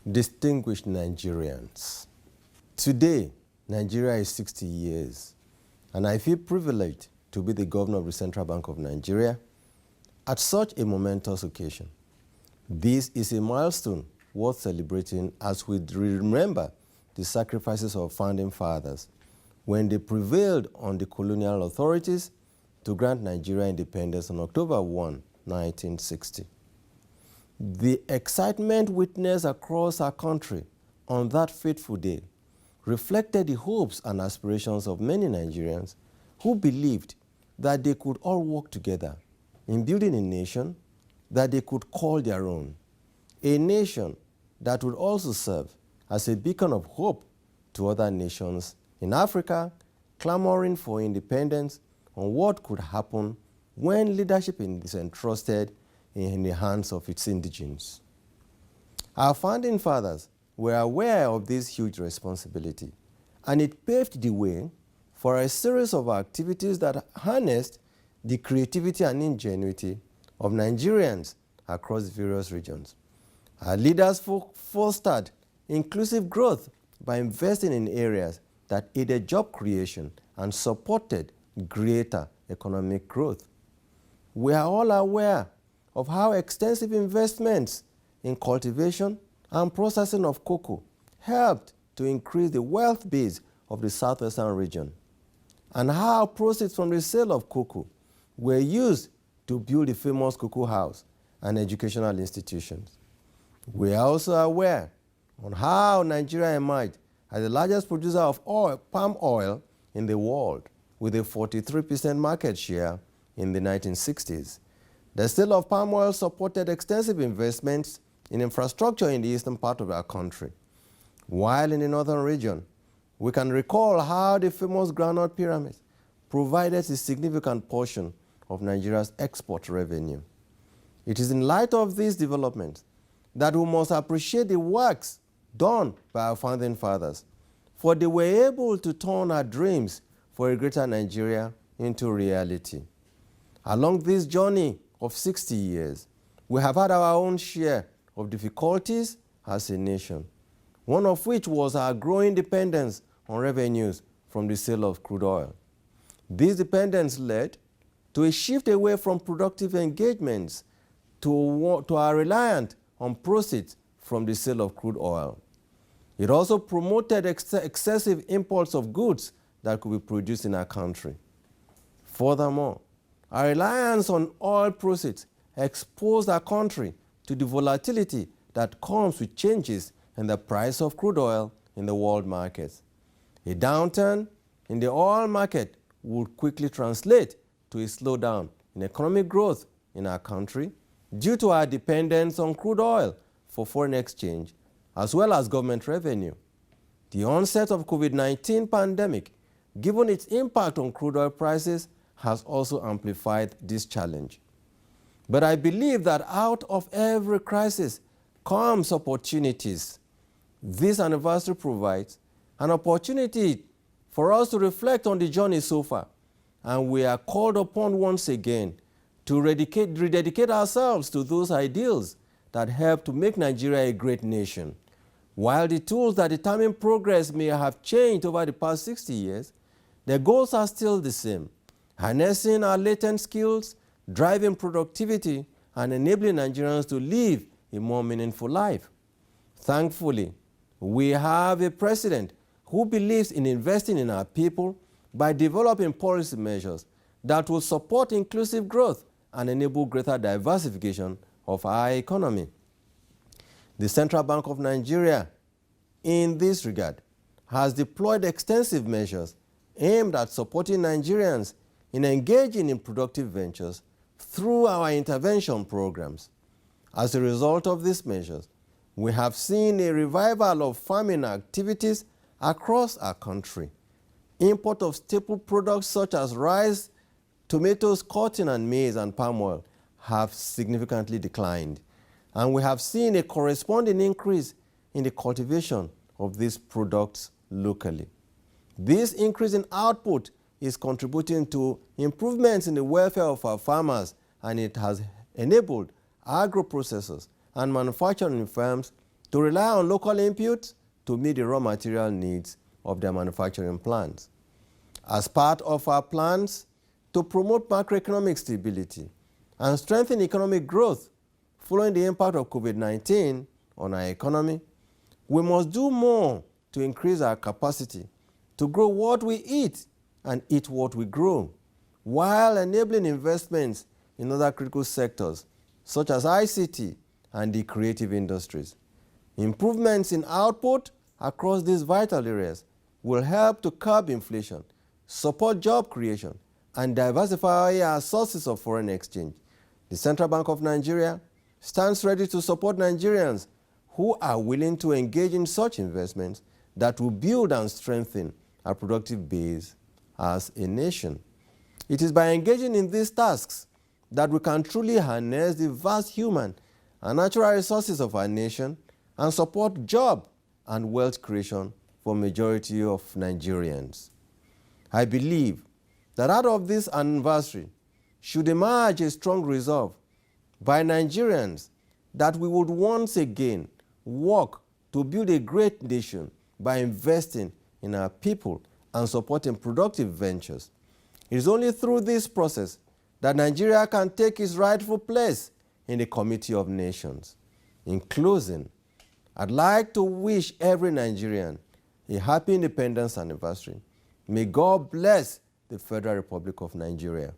Distinguished Nigerians, today Nigeria is 60 years, and I feel privileged to be the governor of the Central Bank of Nigeria at such a momentous occasion. This is a milestone worth celebrating as we remember the sacrifices of founding fathers when they prevailed on the colonial authorities to grant Nigeria independence on October 1, 1960. The excitement witnessed across our country on that fateful day reflected the hopes and aspirations of many Nigerians who believed that they could all work together in building a nation that they could call their own, a nation that would also serve as a beacon of hope to other nations in Africa clamoring for independence on what could happen when leadership is entrusted in the hands of its indigents. Our founding fathers were aware of this huge responsibility, and it paved the way for a series of activities that harnessed the creativity and ingenuity of Nigerians across various regions. Our leaders fostered inclusive growth by investing in areas that aided job creation and supported greater economic growth. We are all aware of how extensive investments in cultivation and processing of cocoa helped to increase the wealth base of the southwestern region, and how proceeds from the sale of cocoa were used to build the famous cocoa house and educational institutions. We are also aware on how Nigeria emerged as the largest producer of palm oil in the world, with a 43% market share in the 1960s. The sale of palm oil supported extensive investments in infrastructure in the eastern part of our country. While in the northern region, we can recall how the famous groundnut pyramids provided a significant portion of Nigeria's export revenue. It is in light of these developments that we must appreciate the works done by our founding fathers, for they were able to turn our dreams for a greater Nigeria into reality. Along this journey of 60 years, we have had our own share of difficulties as a nation, one of which was our growing dependence on revenues from the sale of crude oil. This dependence led to a shift away from productive engagements to our reliance on proceeds from the sale of crude oil. It also promoted excessive imports of goods that could be produced in our country. Furthermore, our reliance on oil proceeds exposed our country to the volatility that comes with changes in the price of crude oil in the world markets. A downturn in the oil market would quickly translate to a slowdown in economic growth in our country due to our dependence on crude oil for foreign exchange as well as government revenue. The onset of COVID-19 pandemic, given its impact on crude oil prices, has also amplified this challenge. But I believe that out of every crisis comes opportunities. This anniversary provides an opportunity for us to reflect on the journey so far, and we are called upon once again to rededicate ourselves to those ideals that help to make Nigeria a great nation. While the tools that determine progress may have changed over the past 60 years, the goals are still the same: harnessing our latent skills, driving productivity, and enabling Nigerians to live a more meaningful life. Thankfully, we have a president who believes in investing in our people by developing policy measures that will support inclusive growth and enable greater diversification of our economy. The Central Bank of Nigeria, in this regard, has deployed extensive measures aimed at supporting Nigerians in engaging in productive ventures through our intervention programs. As a result of these measures, we have seen a revival of farming activities across our country. Import of staple products such as rice, tomatoes, cotton, and maize and palm oil have significantly declined, and we have seen a corresponding increase in the cultivation of these products locally. This increase in output is contributing to improvements in the welfare of our farmers, and it has enabled agro-processors and manufacturing firms to rely on local inputs to meet the raw material needs of their manufacturing plants. As part of our plans to promote macroeconomic stability and strengthen economic growth following the impact of COVID-19 on our economy, we must do more to increase our capacity to grow what we eat and eat what we grow, while enabling investments in other critical sectors such as ICT and the creative industries. Improvements in output across these vital areas will help to curb inflation, support job creation, and diversify our sources of foreign exchange. The Central Bank of Nigeria stands ready to support Nigerians who are willing to engage in such investments that will build and strengthen our productive base as a nation. It is by engaging in these tasks that we can truly harness the vast human and natural resources of our nation and support job and wealth creation for majority of Nigerians. I believe that out of this anniversary should emerge a strong resolve by Nigerians that we would once again work to build a great nation by investing in our people and supporting productive ventures. It is only through this process that Nigeria can take its rightful place in the Committee of Nations. In closing, I'd like to wish every Nigerian a happy independence anniversary. May God bless the Federal Republic of Nigeria.